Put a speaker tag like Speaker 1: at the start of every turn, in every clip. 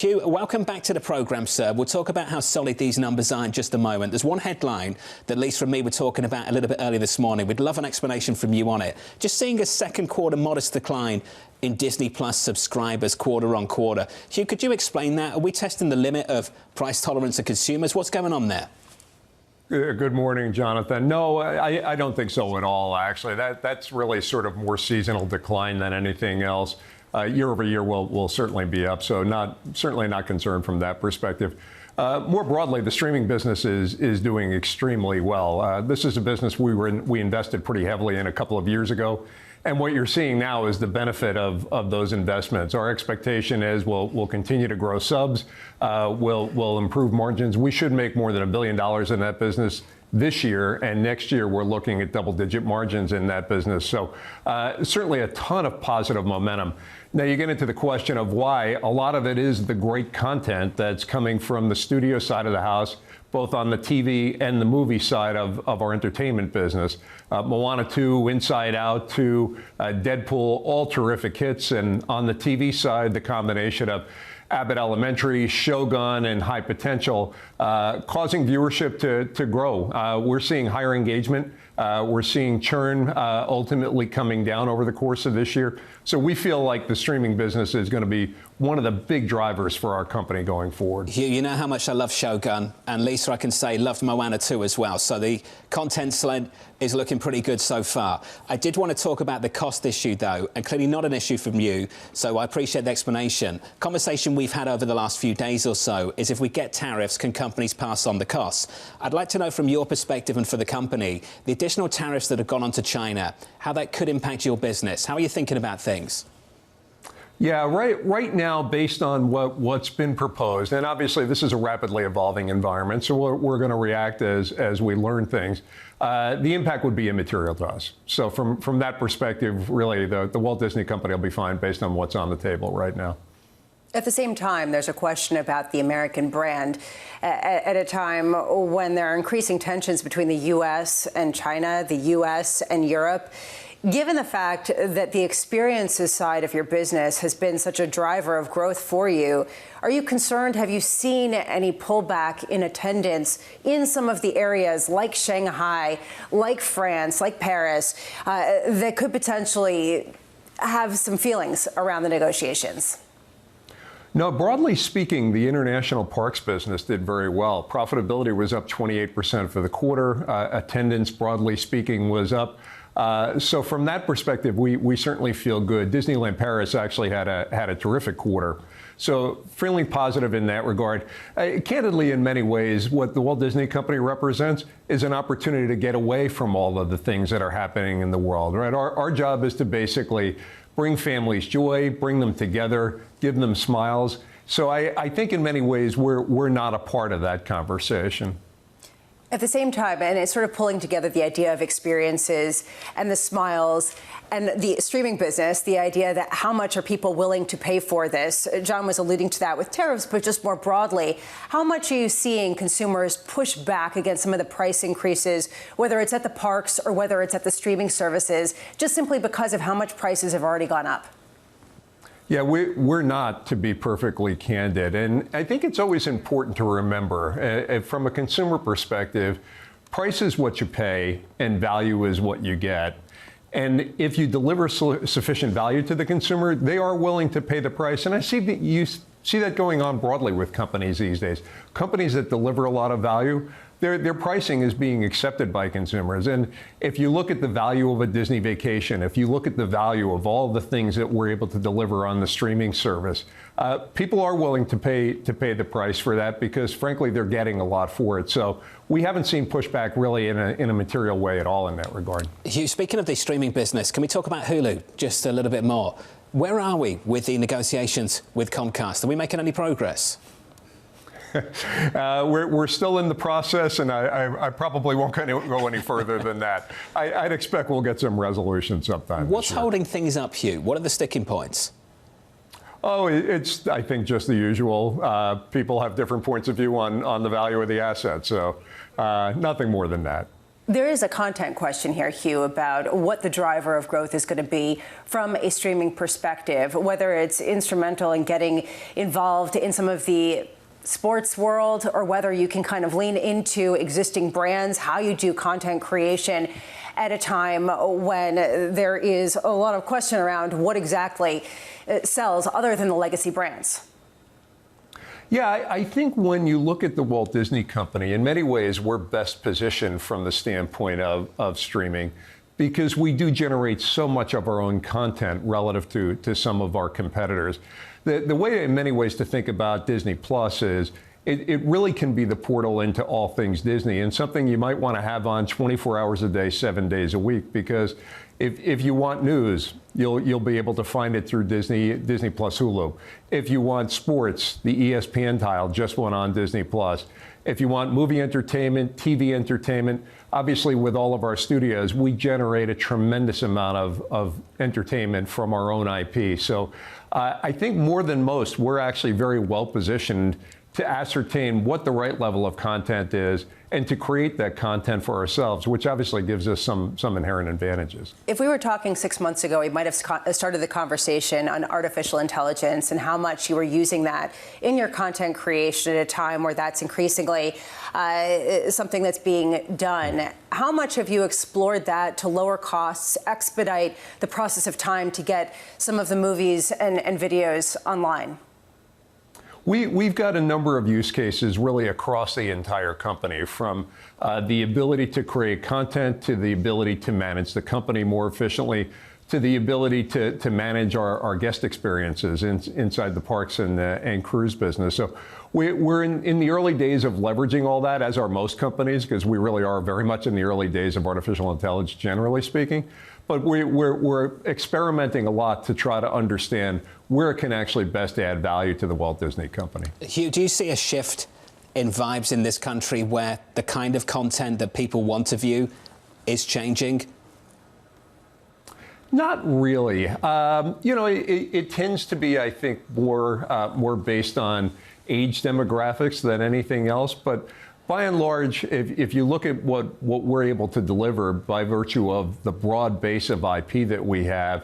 Speaker 1: Hugh, welcome back to the programme, sir. We'll talk about how solid these numbers are in just a moment. There's one headline that, at least from me, we're talking about a little bit earlier this morning. We'd love an explanation from you on it. Just seeing a second quarter modest decline in Disney Plus subscribers quarter on quarter. Hugh, could you explain that? Are we testing the limit of price tolerance of consumers? What's going on there?
Speaker 2: Good morning, Jonathan. No, I don't think so at all, actually. That's really sort of more seasonal decline than anything else. Year over year will certainly be up, so certainly not concerned from that perspective. More broadly, the streaming business is doing extremely well. This is a business we invested pretty heavily in a couple of years ago, and what you're seeing now is the benefit of those investments. Our expectation is we'll continue to grow subs, we'll improve margins. We should make more than $1 billion in that business this year, and next year we're looking at double-digit margins in that business. So certainly a ton of positive momentum. Now you get into the question of why. A lot of it is the great content that's coming from the studio side of the house, both on the TV and the movie side of our entertainment business. Moana 2, Inside Out 2, Deadpool, all terrific hits. And on the TV side, the combination of Abbott Elementary, Shogun, and High Potential, causing viewership to grow. We're seeing higher engagement. We're seeing churn ultimately coming down over the course of this year. So we feel like the streaming business is going to be one of the big drivers for our company going forward.
Speaker 1: Hugh, you know how much I love Shogun, and Lisa, I can say, loved Moana 2 as well. So the content slate is looking pretty good so far. I did want to talk about the cost issue, though, and clearly not an issue from you, so I appreciate the explanation. Conversation we've had over the last few days or so is if we get tariffs, can companies pass on the costs? I'd like to know from your perspective and for the company, the additional tariffs that have gone on to China, how that could impact your business. How are you thinking about things?
Speaker 2: Yeah, right now, based on what's been proposed, and obviously this is a rapidly evolving environment, so we're going to react as we learn things. The impact would be immaterial to us. So from that perspective, really, the Walt Disney Company will be fine based on what's on the table right now.
Speaker 3: At the same time, there's a question about the American brand at a time when there are increasing tensions between the U.S. and China, the U.S. and Europe. Given the fact that the experiences side of your business has been such a driver of growth for you, are you concerned? Have you seen any pullback in attendance in some of the areas like Shanghai, like France, like Paris, that could potentially have some feelings around the negotiations?
Speaker 2: No, broadly speaking, the international parks business did very well. Profitability was up 28% for the quarter. Attendance, broadly speaking, was up. So from that perspective, we certainly feel good. Disneyland Paris actually had a terrific quarter. So feeling positive in that regard. Candidly, in many ways, what the Walt Disney Company represents is an opportunity to get away from all of the things that are happening in the world, right? Our job is to basically bring families joy, bring them together, give them smiles. So I think in many ways we're not a part of that conversation.
Speaker 3: At the same time, and it's sort of pulling together the idea of experiences and the smiles and the streaming business, the idea that how much are people willing to pay for this? John was alluding to that with tariffs, but just more broadly, how much are you seeing consumers push back against some of the price increases, whether it's at the parks or whether it's at the streaming services, just simply because of how much prices have already gone up?
Speaker 2: Yeah, we're not, to be perfectly candid. And I think it's always important to remember, from a consumer perspective, price is what you pay and value is what you get. And if you deliver sufficient value to the consumer, they are willing to pay the price. And I see that you see that going on broadly with companies these days. Companies that deliver a lot of value, their pricing is being accepted by consumers. And if you look at the value of a Disney vacation, if you look at the value of all the things that we're able to deliver on the streaming service, people are willing to pay the price for that because, frankly, they're getting a lot for it. So we haven't seen pushback really in a material way at all in that regard.
Speaker 1: Hugh, speaking of the streaming business, can we talk about Hulu just a little bit more? Where are we with the negotiations with Comcast? Are we making any progress?
Speaker 2: We're still in the process, and I probably won't go any further than that. I'd expect we'll get some resolution sometime.
Speaker 1: What's holding things up, Hugh? What are the sticking points?
Speaker 2: Oh, it's, I think, just the usual. People have different points of view on the value of the asset, so nothing more than that.
Speaker 3: There is a content question here, Hugh, about what the driver of growth is going to be from a streaming perspective, whether it's instrumental in getting involved in some of the sports world or whether you can kind of lean into existing brands, how you do content creation at a time when there is a lot of question around what exactly sells other than the legacy brands.
Speaker 2: Yeah, I think when you look at the Walt Disney Company, in many ways, we're best positioned from the standpoint of streaming because we do generate so much of our own content relative to some of our competitors. The way, in many ways, to think about Disney Plus is it really can be the portal into all things Disney and something you might want to have on 24 hours a day, 7 days a week, because if you want news, you'll be able to find it through Disney Plus Hulu. If you want sports, the ESPN tile just went on Disney Plus. If you want movie entertainment, TV entertainment, obviously with all of our studios, we generate a tremendous amount of entertainment from our own IP. So I think more than most, we're actually very well positioned to ascertain what the right level of content is and to create that content for ourselves, which obviously gives us some inherent advantages.
Speaker 3: If we were talking 6 months ago, we might have started the conversation on artificial intelligence and how much you were using that in your content creation at a time where that's increasingly something that's being done. How much have you explored that to lower costs, expedite the process of time to get some of the movies and videos online?
Speaker 2: We've got a number of use cases really across the entire company, from the ability to create content to the ability to manage the company more efficiently to the ability to manage our guest experiences inside the parks and cruise business. So we're in the early days of leveraging all that, as are most companies, because we really are very much in the early days of artificial intelligence, generally speaking. But we're experimenting a lot to try to understand where it can actually best add value to the Walt Disney Company.
Speaker 1: Hugh, do you see a shift in vibes in this country where the kind of content that people want to view is changing?
Speaker 2: Not really. It tends to be, I think, more based on age demographics than anything else. But by and large, if you look at what we're able to deliver by virtue of the broad base of IP that we have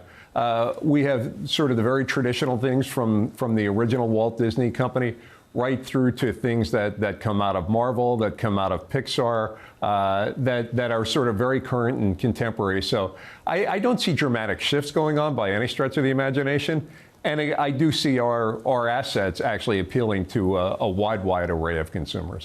Speaker 2: sort of the very traditional things from the original Walt Disney Company right through to things that come out of Marvel, that come out of Pixar, that are sort of very current and contemporary. So I don't see dramatic shifts going on by any stretch of the imagination. And I do see our assets actually appealing to a wide array of consumers.